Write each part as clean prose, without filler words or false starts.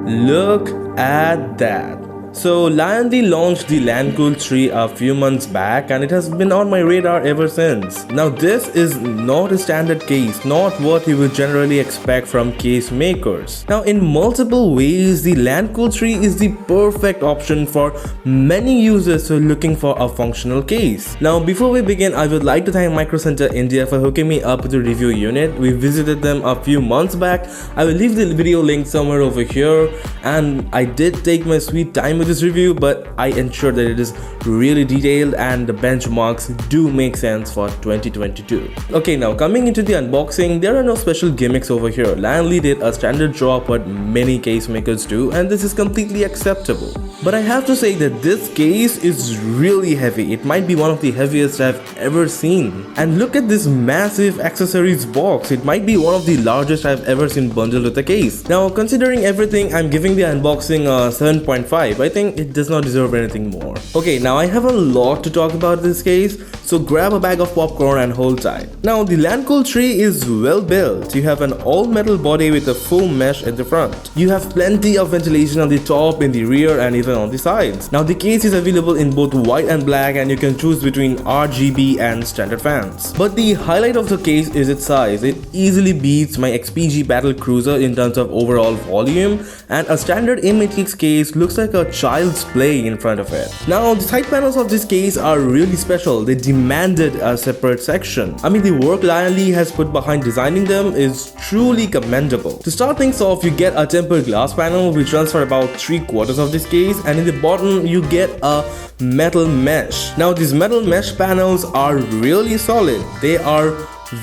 Look at that. So LionD launched the LanCool 3 a few months back and it has been on my radar ever since. Now this is not a standard case, not what you would generally expect from case makers. Now in multiple ways, the LanCool 3 is the perfect option for many users who are looking for a functional case. Now before we begin, I would like to thank Micro Center India for hooking me up with the review unit. We visited them a few months back. I will leave the video link somewhere over here, and I did take my sweet time with this review, but I ensured that it is really detailed and the benchmarks do make sense for 2022. Okay, now coming into the unboxing, there are no special gimmicks over here. LionD did a standard drop what many case makers do, and this is completely acceptable. But I have to say that this case is really heavy. It might be one of the heaviest I've ever seen. And look at this massive accessories box. It might be one of the largest I've ever seen bundled with a case. Now considering everything, I'm giving the unboxing a 7.5. I think it does not deserve anything more. Okay, now I have a lot to talk about this case, so grab a bag of popcorn and hold tight. Now the LanCool 3 is well built. You have an all metal body with a full mesh at the front. You have plenty of ventilation on the top, in the rear, and even on the sides. Now the case is available in both white and black, and you can choose between RGB and standard fans. But the highlight of the case is its size. It easily beats my XPG Battle Cruiser in terms of overall volume, and a standard A-Matrix case looks like a child's play in front of it. Now the side panels of this case are really special. They demanded a separate section. I mean, the work LionD has put behind designing them is truly commendable. To start things off, you get a tempered glass panel which runs for about 3/4 of this case, and in the bottom you get a metal mesh. Now these metal mesh panels are really solid. They are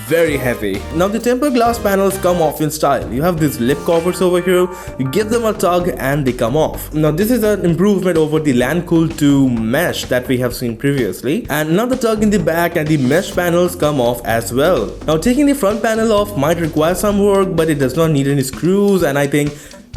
very heavy. Now the tempered glass panels come off in style. You have these lip covers over here, you give them a tug and they come off. Now this is an improvement over the LanCool 2 mesh that we have seen previously, and now the tug in the back and the mesh panels come off as well. Now taking the front panel off might require some work, but it does not need any screws, and I think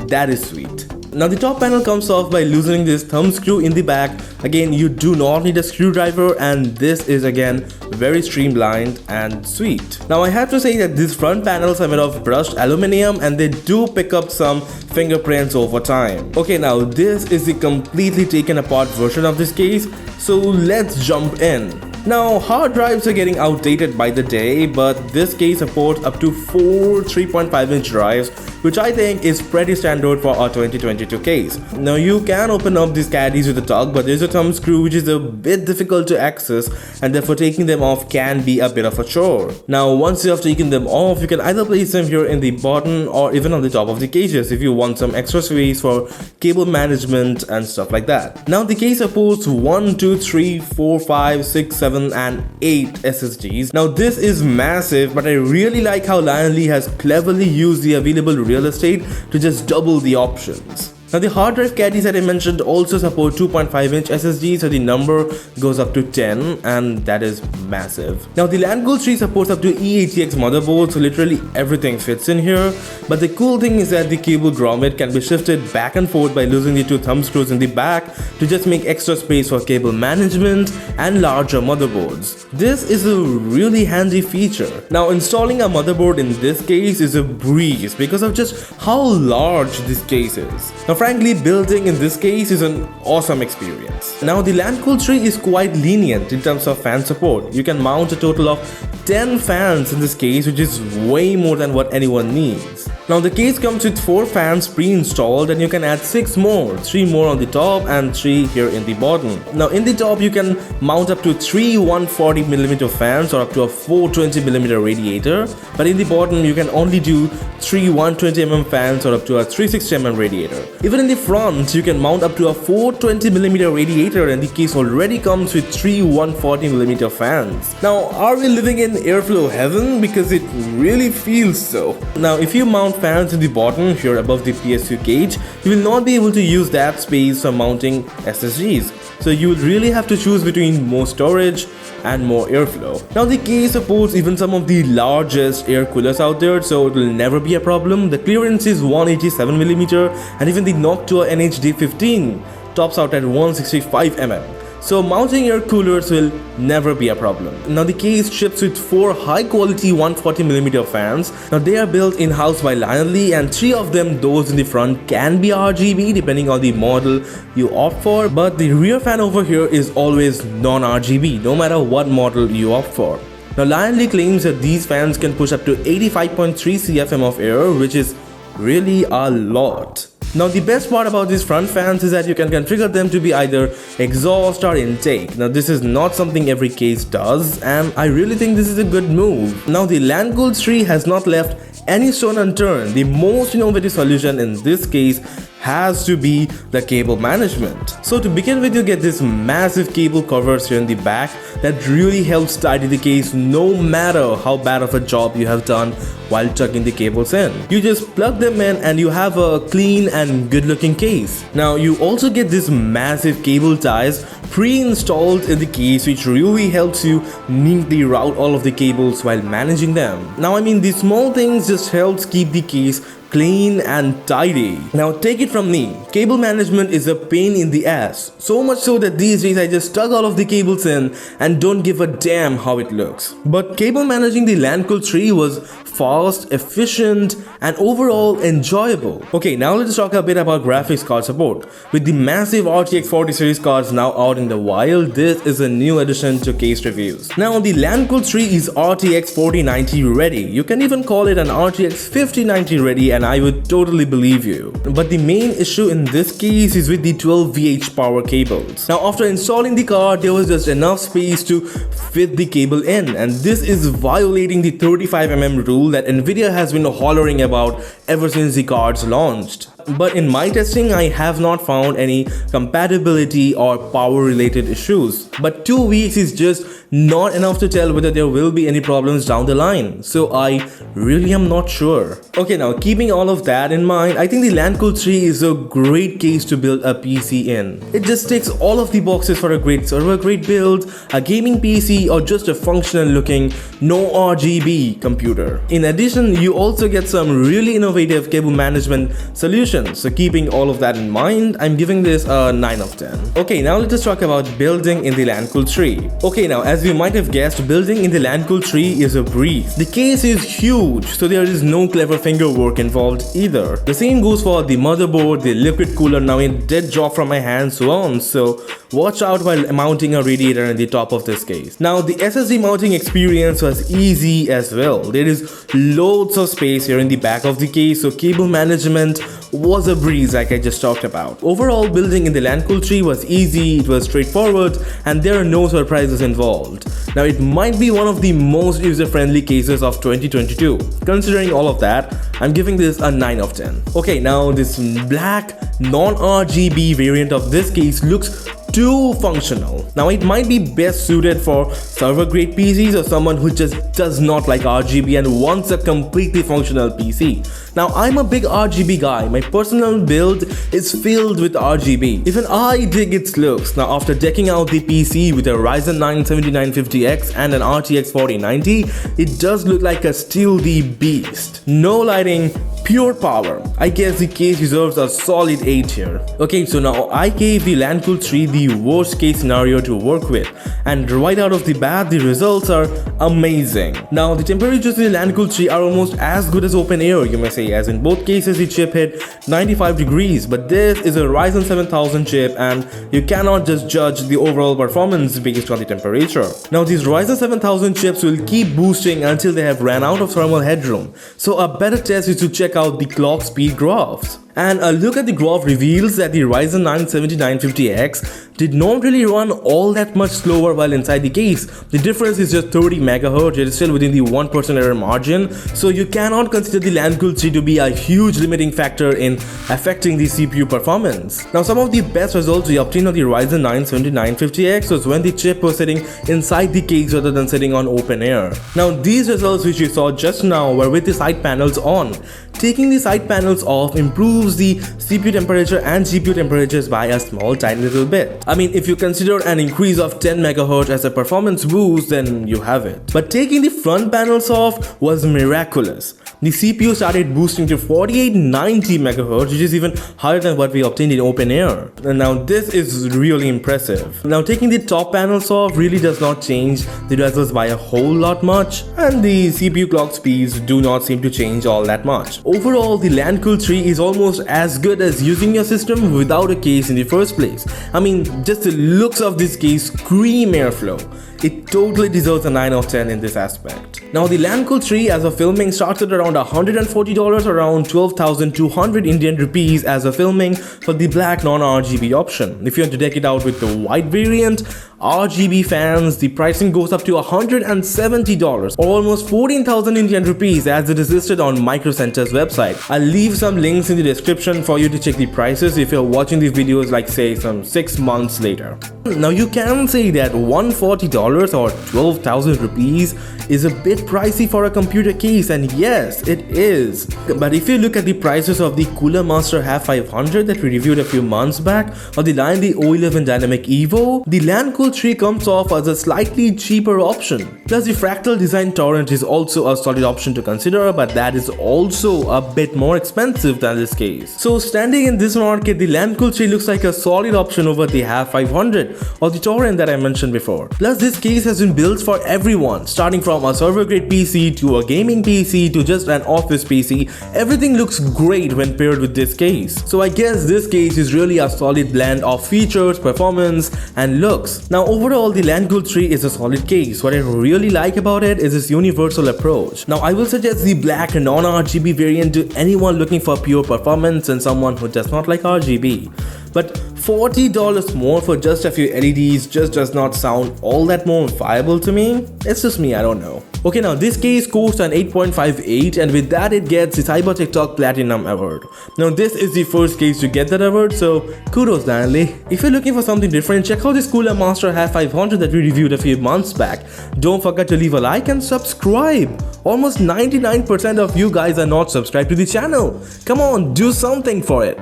that is sweet. Now the top panel comes off by loosening this thumb screw in the back. Again, you do not need a screwdriver, and this is again very streamlined and sweet. Now I have to say that these front panels are made of brushed aluminum, and they do pick up some fingerprints over time. Okay, now this is the completely taken apart version of this case, so let's jump in. Now hard drives are getting outdated by the day, but this case supports up to 4 3.5-inch drives, which I think is pretty standard for a 2022 case. Now you can open up these caddies with a tug, but there's a thumb screw which is a bit difficult to access, and therefore taking them off can be a bit of a chore. Now once you have taken them off, you can either place them here in the bottom or even on the top of the cases if you want some extra space for cable management and stuff like that. Now the case supports 1, 2, 3, 4, 5, 6, 7 and 8 SSDs. Now this is massive, but I really like how LionD has cleverly used the available real estate to just double the options. Now the hard drive caddies that I mentioned also support 2.5-inch SSD, so the number goes up to 10, and that is massive. Now the LanCool 3 supports up to eATX motherboard, so literally everything fits in here. But the cool thing is that the cable grommet can be shifted back and forth by losing the 2 thumb screws in the back to just make extra space for cable management and larger motherboards. This is a really handy feature. Now installing a motherboard in this case is a breeze because of just how large this case is. Now frankly, building in this case is an awesome experience. Now the LanCool 3 is quite lenient in terms of fan support. You can mount a total of 10 fans in this case, which is way more than what anyone needs. Now the case comes with 4 fans pre-installed, and you can add 6 more, 3 more on the top and 3 here in the bottom. Now in the top you can mount up to 3 140mm fans or up to a 420mm radiator, but in the bottom you can only do 3 120mm fans or up to a 360mm radiator. Even in the front you can mount up to a 420mm radiator, and the case already comes with 3 140mm fans. Now are we living in airflow heaven? Because it really feels so. Now if you mount fans in the bottom here above the PSU cage, you will not be able to use that space for mounting SSDs. So you would really have to choose between more storage and more airflow. Now the case supports even some of the largest air coolers out there, so it will never be a problem. The clearance is 187mm, and even the Noctua NHD15 tops out at 165mm. so mounting air coolers will never be a problem. Now the case ships with 4 high quality 140mm fans. Now they are built in-house by Lion and 3 of them, those in the front, can be RGB depending on the model you opt for, but the rear fan over here is always non-RGB no matter what model you opt for. Now Lion claims that these fans can push up to 85.3 CFM of air, which is really a lot. Now the best part about these front fans is that you can configure them to be either exhaust or intake. Now this is not something every case does, and I really think this is a good move. Now the LanCool 3 has not left any stone unturned. The most innovative solution in this case has to be the cable management. So to begin with, you get this massive cable covers here in the back that really helps tidy the case no matter how bad of a job you have done while chucking the cables in. You just plug them in and you have a clean and good looking case. Now you also get this massive cable ties pre-installed in the case, which really helps you neatly route all of the cables while managing them. Now I mean, these small things just helps keep the case clean and tidy. Now take it from me, cable management is a pain in the ass. So much so that these days I just plug all of the cables in and don't give a damn how it looks. But cable managing the LanCool 3 was fast, efficient, and overall enjoyable. Okay, now let's talk a bit about graphics card support. With the massive RTX 40 series cards now out in the wild, this is a new addition to case reviews. Now the LanCool 3 is RTX 4090 ready. You can even call it an RTX 5090 ready, and I would totally believe you. But the main issue in this case is with the 12VH power cables. Now after installing the card, there was just enough space to fit the cable in, and this is violating the 35mm rule that Nvidia has been hollering about ever since the cards launched. But in my testing, I have not found any compatibility or power related issues. But 2 weeks is just not enough to tell whether there will be any problems down the line. So I really am not sure. Okay, now keeping all of that in mind, I think the LanCool 3 is a great case to build a PC in. It just ticks all of the boxes for a great server grade build, a gaming PC, or just a functional looking no RGB computer. In addition, you also get some really innovative cable management solutions. So keeping all of that in mind, I'm giving this a 9 of 10. Okay, now let us talk about building in the LanCool 3. Okay, now as you might have guessed, building in the LanCool 3 is a breeze. The case is huge, so there is no clever finger work involved either. The same goes for the motherboard, the liquid cooler now it did drop from my hands once, so watch out while mounting a radiator in the top of this case. Now the SSD mounting experience was easy as well. There is loads of space here in the back of the case, so cable management was a breeze like I just talked about. Overall, building in the LanCool 3 was easy, it was straightforward, and there are no surprises involved. Now it might be one of the most user-friendly cases of 2022. Considering all of that, I'm giving this a 9 of 10. Okay, now this black non-RGB variant of this case looks too functional. Now it might be best suited for server grade PCs or someone who just does not like RGB and wants a completely functional PC. Now I'm a big RGB guy. My personal build is filled with RGB. Even I dig its looks. Now after decking out the PC with a Ryzen 9 7950X and an RTX 4090, it does look like a steely beast. No lighting, pure power. I guess the case deserves a solid 8 here. Okay, so now I gave the LanCool 3 the worst case scenario to work with, and right out of the bat the results are amazing. Now the temperatures in the LanCool 3 are almost as good as open air, you may say, as in both cases the chip hit 95 degrees, but this is a Ryzen 7000 chip and you cannot just judge the overall performance based on the temperature. Now these Ryzen 7000 chips will keep boosting until they have ran out of thermal headroom, so a better test is to check out the clock speed graphs. And a look at the graph reveals that the Ryzen 9 7950X did not really run all that much slower while inside the case. The difference is just 30 MHz, it is still within the 1% error margin, so you cannot consider the LanCool 3 to be a huge limiting factor in affecting the CPU performance. Now some of the best results we obtained on the Ryzen 9 7950X was when the chip was sitting inside the case rather than sitting on open air. Now these results which you saw just now were with the side panels on. Taking the side panels off improved improves the CPU temperature and GPU temperatures by a small tiny little bit. I mean, if you consider an increase of 10 MHz as a performance boost, then you have it. But taking the front panels off was miraculous. The CPU started boosting to 4890 MHz, which is even higher than what we obtained in OpenAir. And now this is really impressive. Now taking the top panels off really does not change the results by a whole lot much, and the CPU clock speeds do not seem to change all that much. Overall, the LandCool 3 is almost as good as using your system without a case in the first place. I mean, just the looks of this case scream airflow. It totally deserves a 9 out of 10 in this aspect. Now the LandCool 3 as a filming starts at around $140, around 12,200 Indian rupees as a filming for the black non-RGB option. If you want to deck it out with the white variant, RGB fans, the pricing goes up to $170 or almost 14,000 Indian rupees as it is listed on Microcenter's website. I'll leave some links in the description for you to check the prices if you're watching these videos like say some 6 months later. Now you can say that $140 or 12,000 rupees is a bit pricey for a computer case, and yes, it is. But if you look at the prices of the Cooler Master HAF 500 that we reviewed a few months back, or the Lion O11 Dynamic Evo, the LandCool 3 comes off as a slightly cheaper option. Plus the Fractal Design Torrent is also a solid option to consider, but that is also a bit more expensive than this case. So standing in this market, the LandCool 3 looks like a solid option over the HAF 500 or the Torrent that I mentioned before. Plus this case has been built for everyone, starting from a server grade PC to a gaming PC to just an office PC. Everything looks great when paired with this case. So I guess this case is really a solid blend of features, performance and looks. Now overall, the LandCool 3 is a solid case. What I really like about it is its universal approach. Now I will suggest the black non-RGB variant to anyone looking for pure performance and someone who does not like RGB. But $40 more for just a few LEDs just does not sound all that more viable to me. It's just me, I don't know. Okay, now this case costs an 8.58 and with that it gets the Cybertech Talk Platinum Award. Now this is the first case to get that award, so kudos Danley. If you're looking for something different, check out this Cooler Master HAF 500 that we reviewed a few months back. Don't forget to leave a like and subscribe. Almost 99% of you guys are not subscribed to the channel. Come on, do something for it.